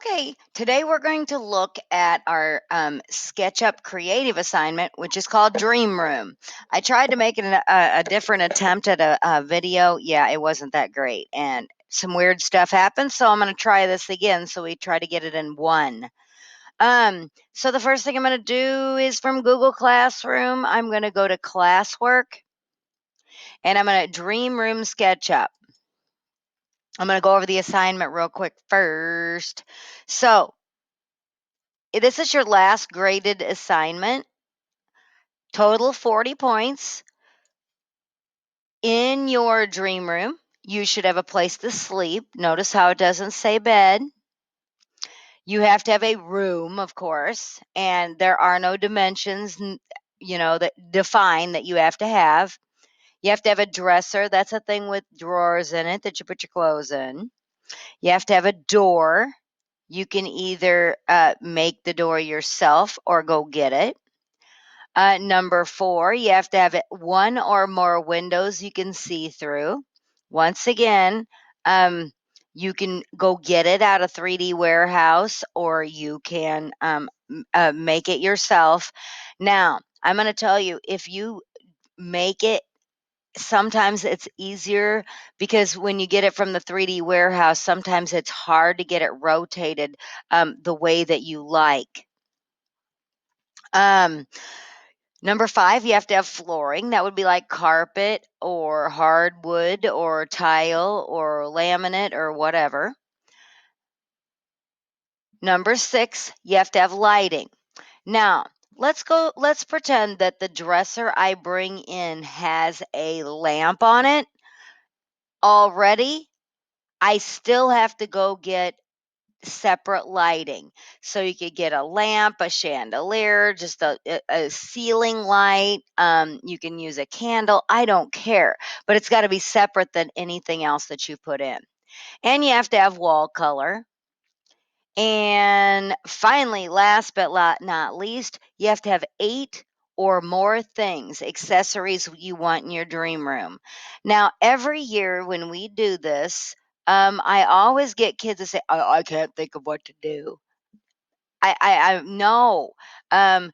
Okay, today we're going to look at our SketchUp creative assignment, which is called Dream Room. I tried to make it a different attempt at a video. Yeah, it wasn't that great, and some weird stuff happened, so I'm going to try this again. So we try to get it in one. So the first thing I'm going to do is from Google Classroom, I'm going to go to Classwork, and I'm going to Dream Room SketchUp. I'm going to go over the assignment real quick first. So this is your last graded assignment. Total 40 points. In your dream room, you should have a place to sleep. Notice how it doesn't say bed. You have to have a room, of course, and there are no dimensions, that define that you have to have. You have to have a dresser. That's a thing with drawers in it that you put your clothes in. You have to have a door. You can either make the door yourself or go get it. Number 4, you have to have one or more windows you can see through. Once again, um, you can go get it out of 3D Warehouse or you can make it yourself. Now, I'm going to tell you, if you make it, sometimes it's easier because when you get it from the 3D Warehouse, sometimes it's hard to get it rotated the way that you like. Um, Number 5, you have to have flooring. That would be like carpet or hardwood or tile or laminate or whatever. Number 6, you have to have lighting. Now, let's pretend that the dresser I bring in has a lamp on it already. I still have to go get separate lighting. So you could get a lamp, a chandelier, just a ceiling light. You can use a candle. I don't care, but it's got to be separate than anything else that you put in. And you have to have wall color. And finally, last but not least, you have to have 8 or more things, accessories you want in your dream room. Now, every year when we do this, I always get kids to say, I can't think of what to do. I know. Um,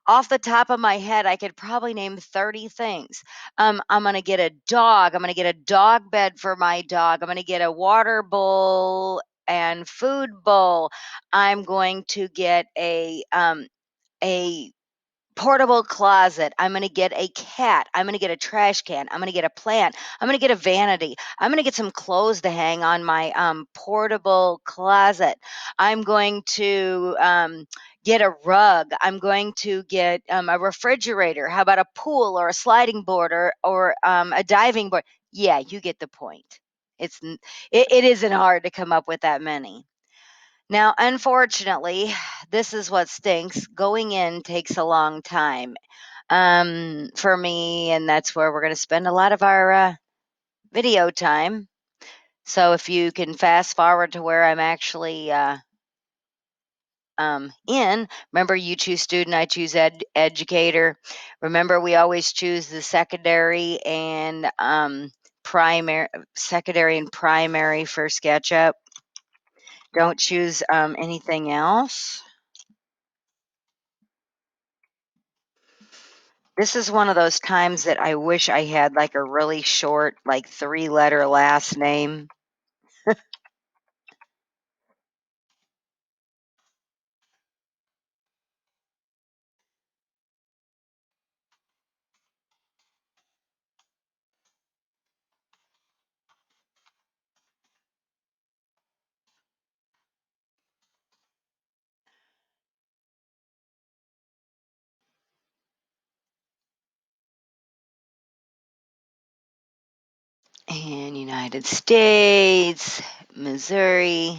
Off the top of my head, I could probably name 30 things. I'm going to get a dog. I'm going to get a dog bed for my dog. I'm going to get a water bowl and food bowl. I'm going to get a portable closet. I'm going to get a cat. I'm going to get a trash can. I'm going to get a plant. I'm going to get a vanity. I'm going to get some clothes to hang on my portable closet. I'm going to get a rug. I'm going to get a refrigerator. How about a pool or a sliding board or a diving board? Yeah, you get the point. It isn't hard to come up with that many. Now, unfortunately, this is what stinks. Going in takes a long time for me, and that's where we're going to spend a lot of our video time. So if you can fast forward to where I'm actually in, remember you choose student, I choose educator. Remember, we always choose the secondary and primary for SketchUp. Don't choose anything else. This is one of those times that I wish I had like a really short, like 3-letter last name. And United States, Missouri.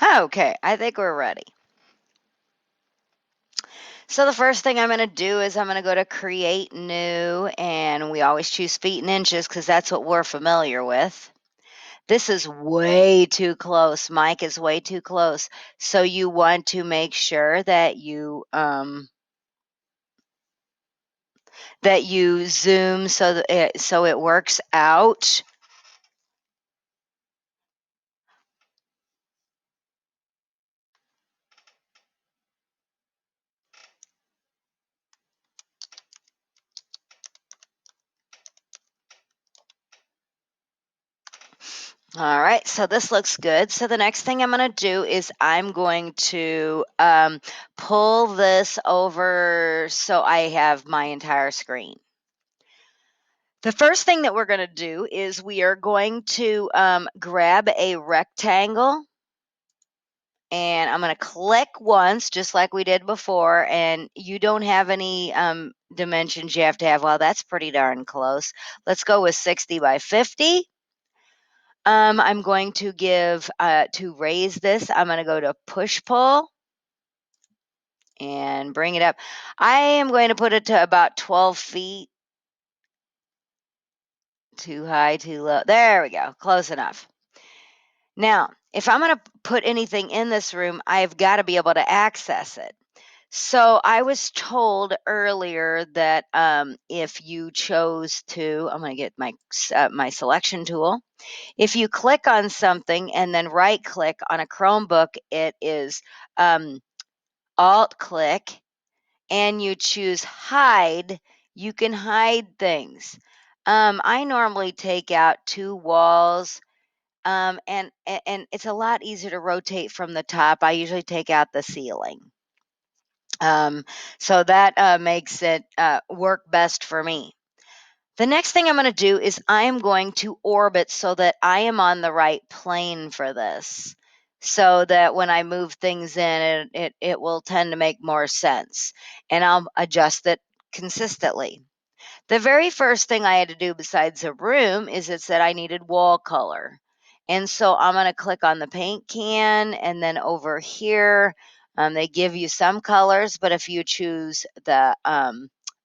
Okay, I think we're ready. So the first thing I'm going to do is I'm going to go to create new, and we always choose feet and inches because that's what we're familiar with. This is way too close. Mike is way too close. So you want to make sure that you zoom so that it works out. All right, so this looks good. So the next thing I'm going to do is I'm going to pull this over so I have my entire screen. The first thing that we're going to do is we are going to grab a rectangle, and I'm going to click once just like we did before, and you don't have any dimensions you have to have. Well, that's pretty darn close. Let's go with 60 by 50. I'm going to to raise this, I'm going to go to push pull and bring it up. I am going to put it to about 12 feet. Too high, too low. There we go. Close enough. Now, if I'm going to put anything in this room, I've got to be able to access it. So I was told earlier that if you chose to, I'm going to get my selection tool. If you click on something and then right click on a Chromebook, it is alt click and you choose hide, you can hide things. I normally take out two walls. And it's a lot easier to rotate from the top. I usually take out the ceiling. So that makes it work best for me. The next thing I'm going to do is I am going to orbit so that I am on the right plane for this, so that when I move things in, it will tend to make more sense, and I'll adjust it consistently. The very first thing I had to do besides a room is it said I needed wall color. And so I'm going to click on the paint can, and then over here, they give you some colors, but if you choose the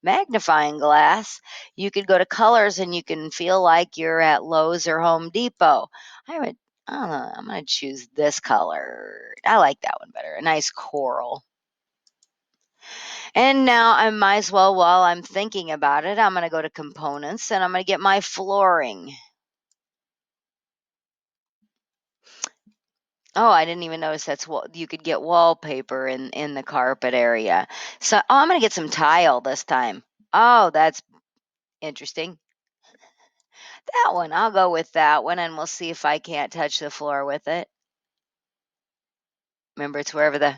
magnifying glass, you could go to colors and you can feel like you're at Lowe's or Home Depot. I would, I don't know, I'm going to choose this color. I like that one better, a nice coral. And now I might as well, while I'm thinking about it, I'm going to go to components and I'm going to get my flooring. Oh, I didn't even notice you could get wallpaper in the carpet area. So, I'm going to get some tile this time. Oh, that's interesting. That one, I'll go with that one, and we'll see if I can't touch the floor with it. Remember, it's wherever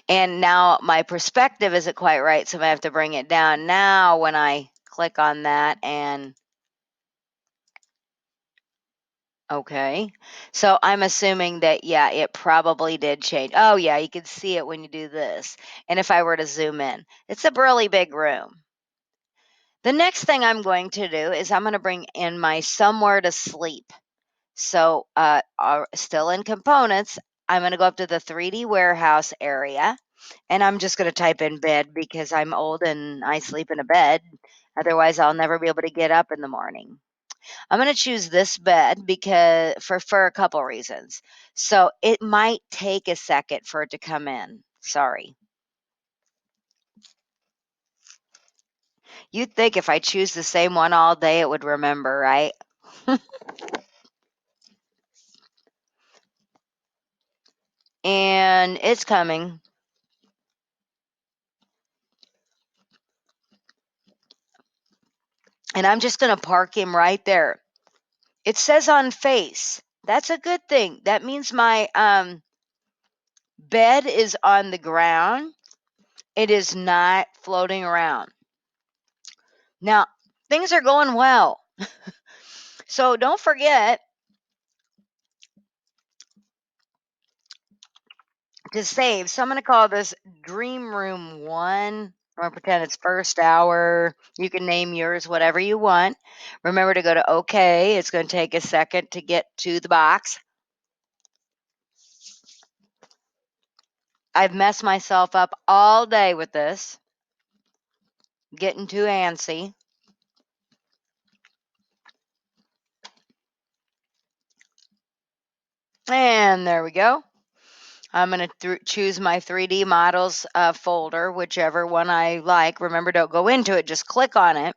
and now my perspective isn't quite right, so I have to bring it down. Now, when I click on that and okay. So I'm assuming that, yeah, it probably did change. Oh, yeah, you can see it when you do this. And if I were to zoom in, it's a really big room. The next thing I'm going to do is I'm going to bring in my somewhere to sleep. So, still in components, I'm going to go up to the 3D warehouse area and I'm just going to type in bed because I'm old and I sleep in a bed. Otherwise, I'll never be able to get up in the morning. I'm going to choose this bed because for a couple reasons. So it might take a second for it to come in. Sorry. You'd think if I choose the same one all day, it would remember, right? And it's coming. And I'm just going to park him right there. It says on face. That's a good thing. That means my bed is on the ground. It is not floating around. Now, things are going well. So don't forget to save. So I'm going to call this Dream Room 1. I'm going to pretend it's first hour. You can name yours whatever you want. Remember to go to OK. It's going to take a second to get to the box. I've messed myself up all day with this, getting too antsy. And there we go. I'm going to choose my 3D models folder, whichever one I like. Remember, don't go into it, just click on it.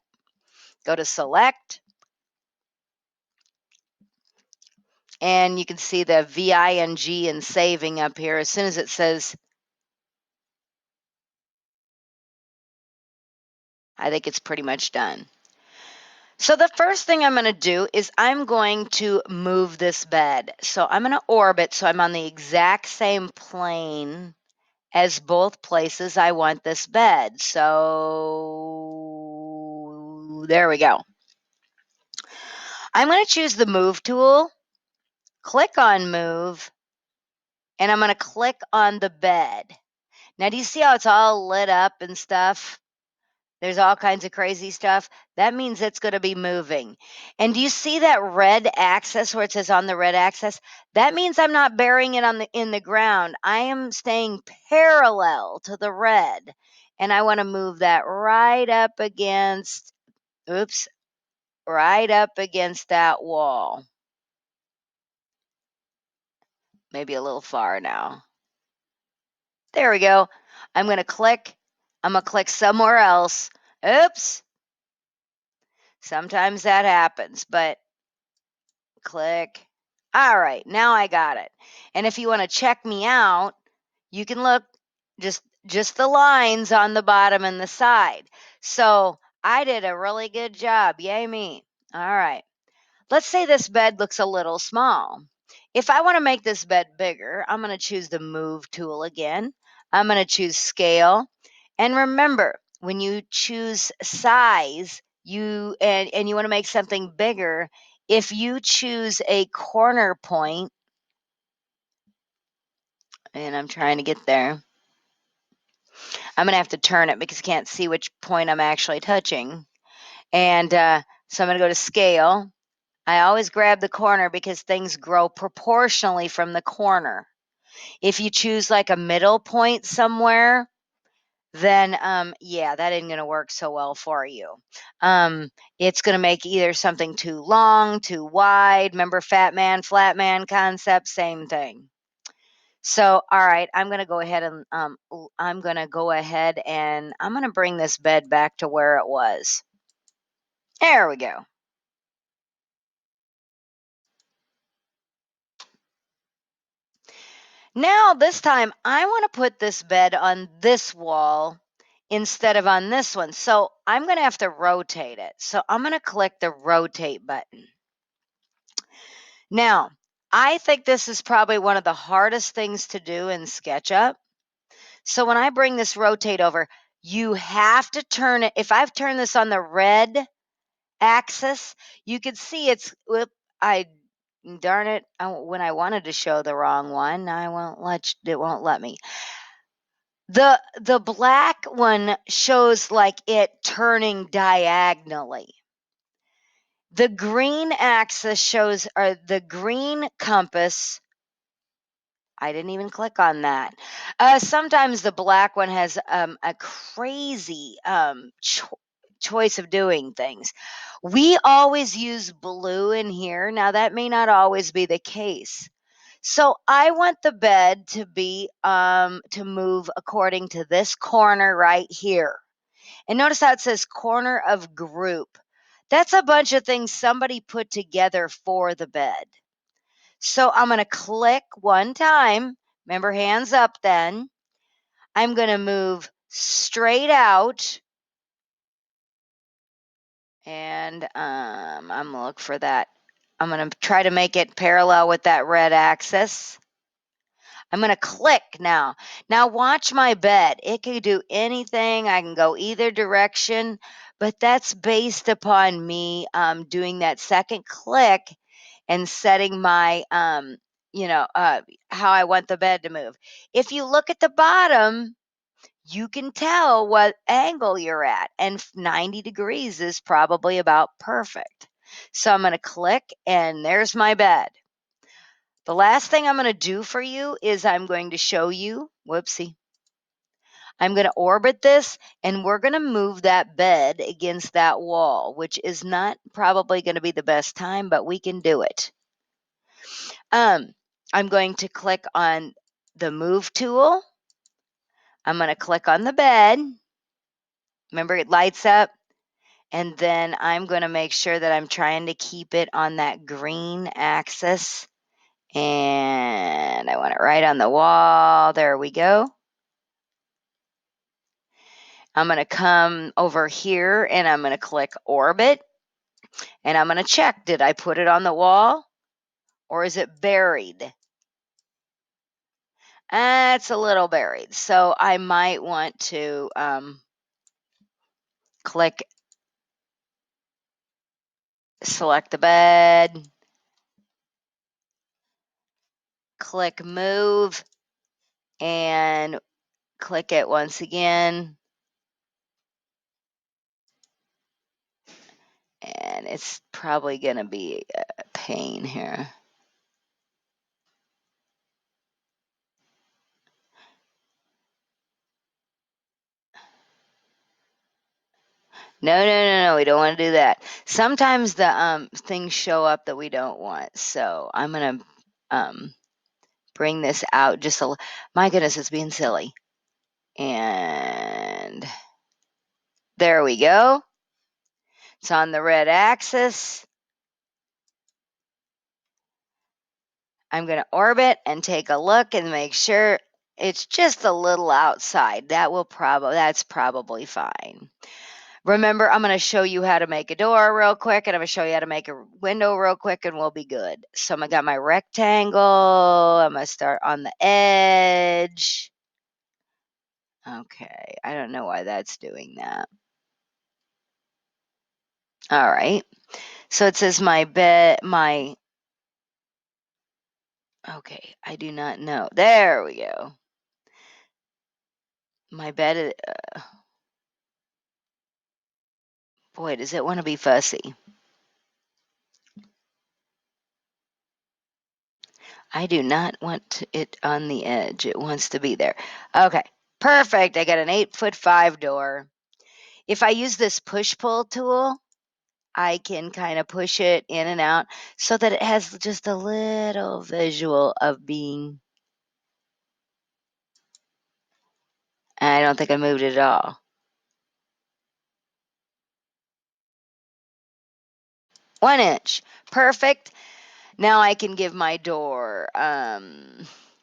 Go to select. And you can see the VING and saving up here. As soon as it says, I think it's pretty much done. So the first thing I'm going to do is I'm going to move this bed. So I'm going to orbit so I'm on the exact same plane as both places I want this bed. So there we go. I'm going to choose the move tool, click on move, and I'm going to click on the bed. Now, do you see how it's all lit up and stuff? There's all kinds of crazy stuff. That means it's going to be moving. And do you see that red axis where it says on the red axis? That means I'm not burying it in the ground. I am staying parallel to the red. And I want to move that right up against, oops, right up against that wall. Maybe a little far now. There we go. I'm going to click. I'm going to click somewhere else. Oops. Sometimes that happens, but click. All right, now I got it. And if you want to check me out, you can look just the lines on the bottom and the side. So I did a really good job. Yay me. All right. Let's say this bed looks a little small. If I want to make this bed bigger, I'm going to choose the move tool again. I'm going to choose scale. And remember, when you choose size, and you want to make something bigger, if you choose a corner point, and I'm trying to get there, I'm going to have to turn it because I can't see which point I'm actually touching. And so I'm going to go to scale. I always grab the corner because things grow proportionally from the corner. If you choose like a middle point somewhere, then yeah, that ain't gonna work so well for you. It's gonna make either something too long, too wide. Remember fat man, flat man concept, same thing. So, all right, I'm gonna go ahead and I'm gonna bring this bed back to where it was. There we go. Now, this time, I want to put this bed on this wall instead of on this one. So I'm going to have to rotate it. So I'm going to click the rotate button. Now, I think this is probably one of the hardest things to do in SketchUp. So when I bring this rotate over, you have to turn it. If I've turned this on the red axis, you can see darn it, when I wanted to show the wrong one, it won't let me. The black one shows like it turning diagonally. The green axis shows, or the green compass. I didn't even click on that. Sometimes the black one has a crazy choice of doing things. We always use blue in here. Now, that may not always be the case. So I want the bed to move according to this corner right here. And notice how it says corner of group. That's a bunch of things somebody put together for the bed. So I'm going to click one time. Remember, hands up then. I'm going to move straight out. And I'm going to look for that. I'm going to try to make it parallel with that red axis. I'm going to click now. Now watch my bed. It can do anything. I can go either direction, but that's based upon me doing that second click and setting my, how I want the bed to move. If you look at the bottom, you can tell what angle you're at, and 90 degrees is probably about perfect. So I'm going to click, and there's my bed. The last thing I'm going to do for you is I'm going to show you, whoopsie, I'm going to orbit this, and we're going to move that bed against that wall, which is not probably going to be the best time, but we can do it. I'm going to click on the move tool. I'm going to click on the bed. Remember, it lights up. And then I'm going to make sure that I'm trying to keep it on that green axis. And I want it right on the wall. There we go. I'm going to come over here and I'm going to click orbit. And I'm going to check, did I put it on the wall or is it buried? It's a little buried. So I might want to click, select the bed, click move, and click it once again. And it's probably going to be a pain here. No, we don't want to do that. Sometimes the things show up that we don't want. So I'm going to bring this out just a my goodness, it's being silly. And there we go. It's on the red axis. I'm going to orbit and take a look and make sure it's just a little outside. That's probably fine. Remember, I'm going to show you how to make a door real quick, and I'm going to show you how to make a window real quick, and we'll be good. So I got my rectangle. I'm going to start on the edge. Okay, I don't know why that's doing that. All right. So it says okay, I do not know. There we go. My bed, boy, does it want to be fussy. I do not want it on the edge. It wants to be there. Okay, perfect. I got an 8'5" door. If I use this push-pull tool, I can kind of push it in and out so that it has just a little visual of being. I don't think I moved it at all. 1 inch. Perfect. Now I can give my door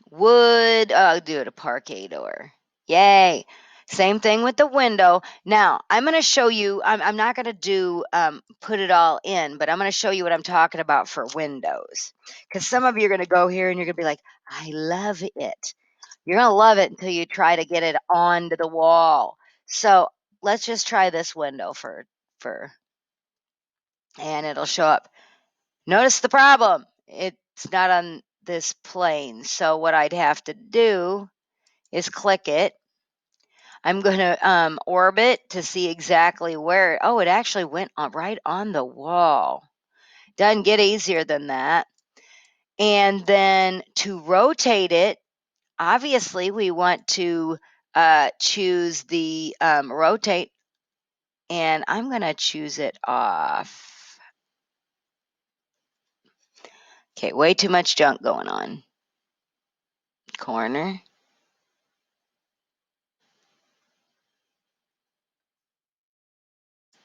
wood. I'll do it a parquet door. Yay. Same thing with the window. Now, I'm going to show you, I'm not going to do put it all in, but I'm going to show you what I'm talking about for windows. Because some of you are going to go here and you're going to be like, I love it. You're going to love it until you try to get it onto the wall. So let's just try this window and it'll show up. Notice the problem. It's not on this plane. So what I'd have to do is click it. I'm going to orbit to see exactly where. Oh, it actually went right on the wall. Doesn't get easier than that. And then to rotate it, obviously we want to choose the rotate. And I'm going to choose it off. Okay, way too much junk going on. Corner.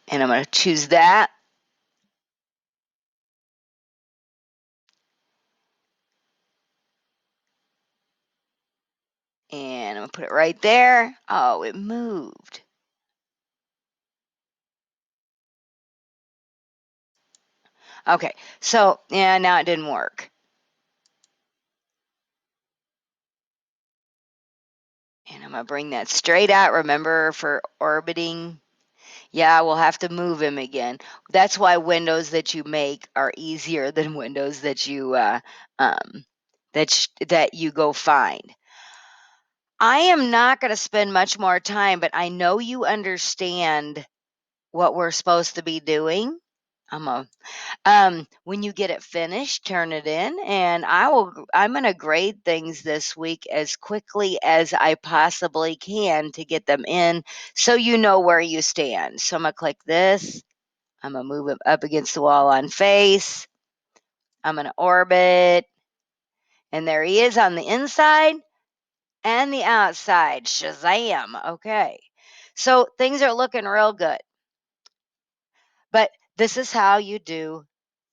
And I'm going to choose that. And I'm going to put it right there. Oh, it moved. Okay, so yeah, now it didn't work. And I'm going to bring that straight out. Remember, for orbiting, yeah, we'll have to move him again. That's why windows that you make are easier than windows that you that you go find. I am not going to spend much more time, but I know you understand what we're supposed to be doing. When you get it finished, turn it in, and I'm going to grade things this week as quickly as I possibly can to get them in so you know where you stand. So I'm going to click this. I'm going to move it up against the wall on face. I'm going to orbit, And there he is on the inside and the outside. Shazam. Okay. So things are looking real good. But this is how you do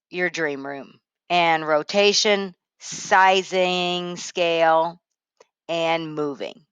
your dream room, and rotation, sizing, scale, and moving.